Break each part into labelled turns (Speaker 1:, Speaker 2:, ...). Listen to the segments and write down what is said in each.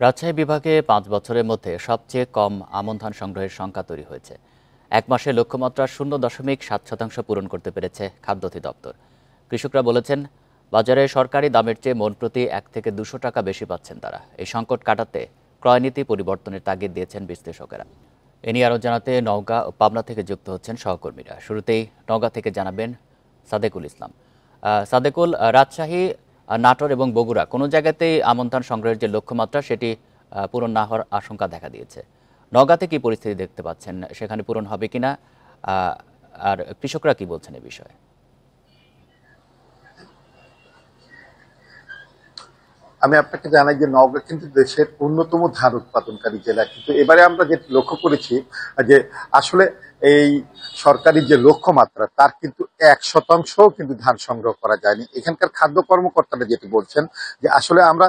Speaker 1: রাজশাহী বিভাগে ৫ বছরের মধ্যে সবচেয়ে কম আমন ধান সংগ্রহের সংখ্যা তৈরি হয়েছে। এক মাসে লক্ষ্যমাত্রা ০.৭% পূরণ করতে পেরেছে খাদ্য অধিদপ্তর। কৃষকরা বলেছেন, বাজারে সরকারি দামের চেয়ে মন প্রতি ১ থেকে ২০০ টাকা বেশি পাচ্ছেন তারা। এই সংকট কাটাতে ক্রয়নীতি পরিবর্তনের তাগিদ দিয়েছেন বিশ্লেষকেরা। এ নিয়ে আরও জানাতে নওগাঁ ও পাবনা থেকে যুক্ত হচ্ছেন সহকর্মীরা। শুরুতেই নওগাঁ থেকে জানাবেন সাদেকুল ইসলাম। সাদেকুল, রাজশাহী, নাটোর এবং বগুড়া কোনো জায়গাতেই আমন ধান সংগ্রহের যে লক্ষ্যমাত্রা সেটি পূরণ না হওয়ার আশঙ্কা দেখা দিয়েছে। নওগাঁতে কি পরিস্থিতি দেখতে পাচ্ছেন, সেখানে পূরণ হবে কিনা, আর কৃষকরা কি বলছেন এ বিষয়ে?
Speaker 2: আমি আপনাকে জানাই যে নওগাঁ কিন্তু দেশের অন্যতম ধান উৎপাদনকারী জেলা, কিন্তু এবারে আমরা যে লক্ষ্য করেছি যে আসলে এই সরকারি যে লক্ষ্যমাত্রা তার কিন্তু ১% কিন্তু ধান সংগ্রহ করা যায়নি। এখানকার খাদ্য কর্মকর্তারা যেটি বলছেন যে আসলে আমরা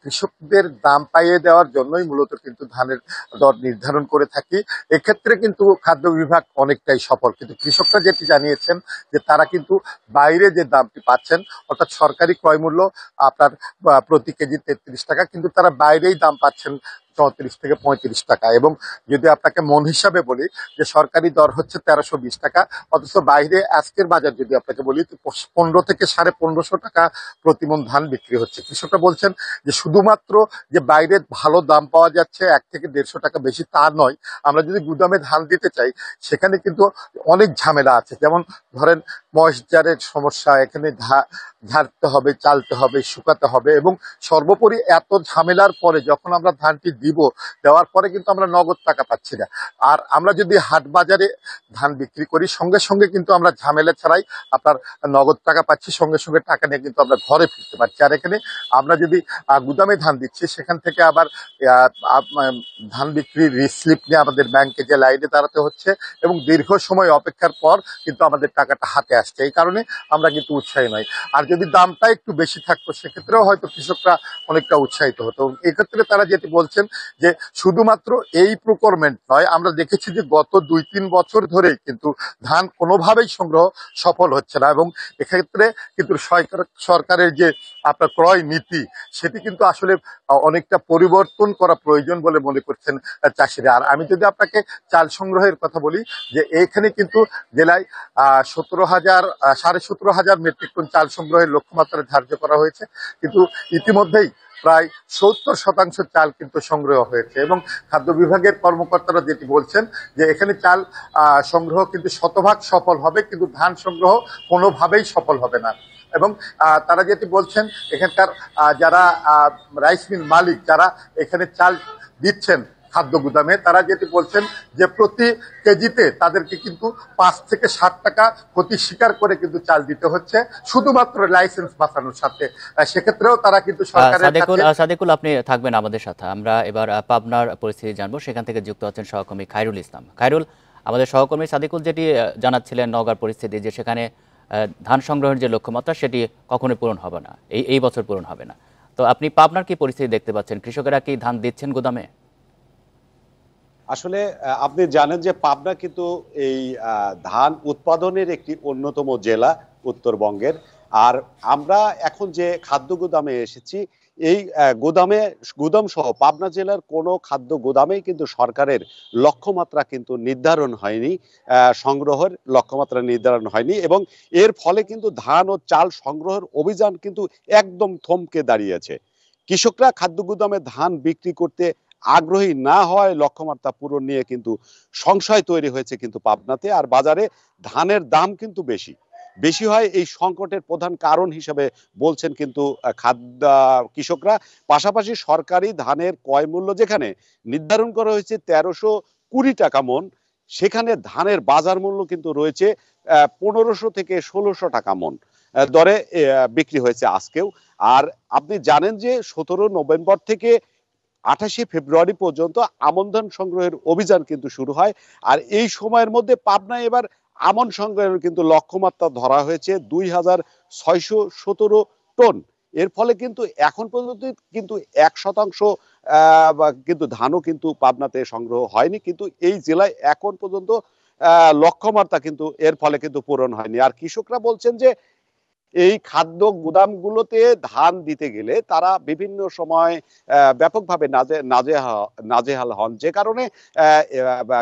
Speaker 2: কৃষকদের দাম পাইয়ে দেওয়ার জন্যই মূলত কিন্তু ধানের দর নির্ধারণ করে থাকি। এক্ষেত্রে কিন্তু খাদ্য বিভাগ অনেকটাই সফল, কিন্তু কৃষকরা যেটি জানিয়েছেন যে তারা কিন্তু বাইরে যে দামটি পাচ্ছেন, অর্থাৎ সরকারি ক্রয় মূল্য আপনার প্রতি কেজি ৩৩ টাকা, কিন্তু তারা বাইরেই দাম পাচ্ছেন ৩৪ থেকে ৩৫ টাকা। এবং যদি আপনাকে মন হিসাবে বলি যে সরকারি দর হচ্ছে ১৩২০ টাকা, অথচ বাইরে আজকের বাজার যদি আপনাকে বলি ১৫ থেকে ১৫৫০ টাকা প্রতি মণ ধান বিক্রি হচ্ছে। কৃষকরা বলছেন যে শুধুমাত্র যে বাইরে ভালো দাম পাওয়া যাচ্ছে ১ থেকে ১৫০ টাকা বেশি তা নয়, আমরা যদি গুদামে ধান দিতে চাই সেখানে কিন্তু অনেক ঝামেলা আছে। যেমন ধরেন ময়েশ্চারের সমস্যা, এখানে ঝাড়তে হবে, চালতে হবে, শুকাতে হবে, এবং সর্বোপরি এত ঝামেলার পরে যখন আমরা ধানটি দেওয়ার পরে কিন্তু আমরা নগদ টাকা পাচ্ছি না। আর আমরা যদি হাট বাজারে ধান বিক্রি করি সঙ্গে সঙ্গে কিন্তু আমরা ঝামেলা ছাড়াই আপনার নগদ টাকা পাচ্ছি, সঙ্গে সঙ্গে টাকা নিয়ে কিন্তু আমরা ঘরে ফিরতে পারছি। আর এখানে আমরা যদি গুদামে ধান দিচ্ছি সেখান থেকে আবার ধান বিক্রির রিসিপ্ট নিয়ে আমাদের ব্যাংকে যে লাইনে দাঁড়াতে হচ্ছে, এবং দীর্ঘ সময় অপেক্ষার পর কিন্তু আমাদের টাকাটা হাতে আসছে। এই কারণে আমরা কিন্তু উৎসাহী নই। আর যদি দামটা একটু বেশি থাকতো সেক্ষেত্রেও হয়তো কৃষকরা অনেকটা উৎসাহিত হতো। এক্ষেত্রে তারা যেটি বলছেন যে শুধুমাত্র এই প্রকিউরমেন্ট নয়, আমরা দেখেছি যে গত ২-৩ বছর ধরেই কিন্তু ধান কোনোভাবেই সংগ্রহ সফল হচ্ছে না, এবং এক্ষেত্রে কিন্তু সরকারের যে আপনার ক্রয় নীতি সেটি কিন্তু আসলে অনেকটা পরিবর্তন করা প্রয়োজন বলে মনে করছেন চাষিরা। আর আমি যদি আপনাকে চাল সংগ্রহের কথা বলি, যে এইখানে কিন্তু জেলায় ১৭,০০০ মেট্রিক টন চাল সংগ্রহের লক্ষ্যমাত্রা ধার্য করা হয়েছে, কিন্তু ইতিমধ্যেই প্রায় ৭০% চাল কিন্তু সংগ্রহ হয়েছে। এবং খাদ্য বিভাগের কর্মকর্তারা যেটি বলছেন যে এখানে চাল সংগ্রহ কিন্তু শতভাগ সফল হবে, কিন্তু ধান সংগ্রহ কোনোভাবেই সফল হবে না। এবং তারা যেটি বলছেন এখানকার যারা রাইস মিল মালিক, যারা এখানে চাল দিচ্ছেন খাদ্য গুদামে, তারা যেটি বলছেন যে প্রতি কেজিতে তাদেরকে কিন্তু ৫ থেকে ৬০ টাকা ক্ষতি স্বীকার করে কিন্তু চাল দিতে হচ্ছে, শুধুমাত্র লাইসেন্স বাঁচানোর সাথে। সেক্ষেত্রেও তারা কিন্তু সরকারের
Speaker 1: সাদেকুল, আপনি থাকবেন আমাদের সাথে। আমরা এবার পাবনার পরিস্থিতি জানবো। সেখান থেকে যুক্ত আছেন সহকর্মী খায়রুল ইসলাম। খায়রুল, আমাদের সহকর্মী সাদেকুল যেটি জানাচ্ছিলেন নওগাঁর পরিস্থিতি, যে সেখানে ধান সংগ্রহের যে লক্ষ্যমাত্রা সেটি কখনোই পূরণ হবে না, এই বছর পূরণ হবে না। তো আপনি পাবনার কি পরিস্থিতি দেখতে পাচ্ছেন? কৃষকেরা কি ধান দিচ্ছেন গুদামে?
Speaker 3: আসলে আপনি জানেন যে পাবনা কিন্তু এই ধান উৎপাদনের একটি অন্যতম জেলা উত্তরবঙ্গের। আর আমরা এখন যে খাদ্য গুদামে এসেছি, এই গুদাম সহ পাবনা জেলার কোনো খাদ্য গুদামেই কিন্তু সরকারের লক্ষ্যমাত্রা কিন্তু নির্ধারণ হয়নি, সংগ্রহের লক্ষ্যমাত্রা নির্ধারণ হয়নি, এবং এর ফলে কিন্তু ধান ও চাল সংগ্রহের অভিযান কিন্তু একদম থমকে দাঁড়িয়েছে। কৃষকরা খাদ্য গুদামে ধান বিক্রি করতে আগ্রহী না হওয়ায় লক্ষ্যমাত্রা পূরণ নিয়ে কিন্তু সংশয় তৈরি হয়েছে কিন্তু পাবনাতে। আর বাজারে ধানের দাম কিন্তু বেশি বেশি হয়, এই সংকটের প্রধান কারণ হিসেবে বলছেন কিন্তু কৃষকরা। পাশাপাশি সরকারি ধানের ক্রয় মূল্য যেখানে নির্ধারণ করা হয়েছে ১৩২০ টাকা মন, সেখানে ধানের বাজার মূল্য কিন্তু রয়েছে ১৫০০ থেকে ১৬০০ টাকা মন দরে বিক্রি হয়েছে আজকেও। আর আপনি জানেন যে ১৭ নভেম্বর থেকে ২৮শে ফেব্রুয়ারি পর্যন্ত আমন ধান সংগ্রহের অভিযান কিন্তু শুরু হয়। আর এই সময়ের মধ্যে পাবনায় এবার আমন সংগ্রহের কিন্তু লক্ষ্যমাত্রা ধরা হয়েছে ২,৬১৭ টন। এর ফলে কিন্তু এখন পর্যন্ত কিন্তু ১% কিন্তু ধানও কিন্তু পাবনাতে সংগ্রহ হয়নি, কিন্তু এই জেলায় এখন পর্যন্ত লক্ষ্যমাত্রা কিন্তু এর ফলে কিন্তু পূরণ হয়নি। আর কৃষকরা বলছেন যে এই খাদ্য গুদামগুলোতে ধান দিতে গেলে তারা বিভিন্ন সময় ব্যাপকভাবে নাজেহাল হন, যে কারণে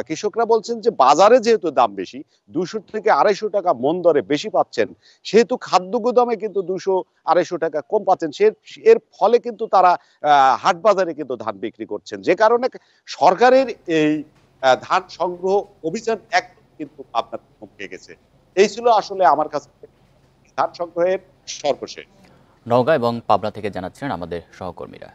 Speaker 3: কৃষকরা বলছেন যে বাজারে যেহেতু দাম বেশি, 200 থেকে 250 টাকা মন দরে বেশি পাচ্ছেন, সেহেতু খাদ্য গুদামে কিন্তু 200-250 টাকা কম পাচ্ছেন। এর ফলে কিন্তু তারা হাট বাজারে কিন্তু ধান বিক্রি করছেন, যে কারণে সরকারের এই ধান সংগ্রহ অভিযান একদম কিন্তু আপনার থমকে গেছে। এই ছিল আসলে আমার কাছে ধান সংগ্রহের সর্বশেষ।
Speaker 1: নওগাঁ এবং পাবনা থেকে জানাচ্ছেন আমাদের সহকর্মীরা।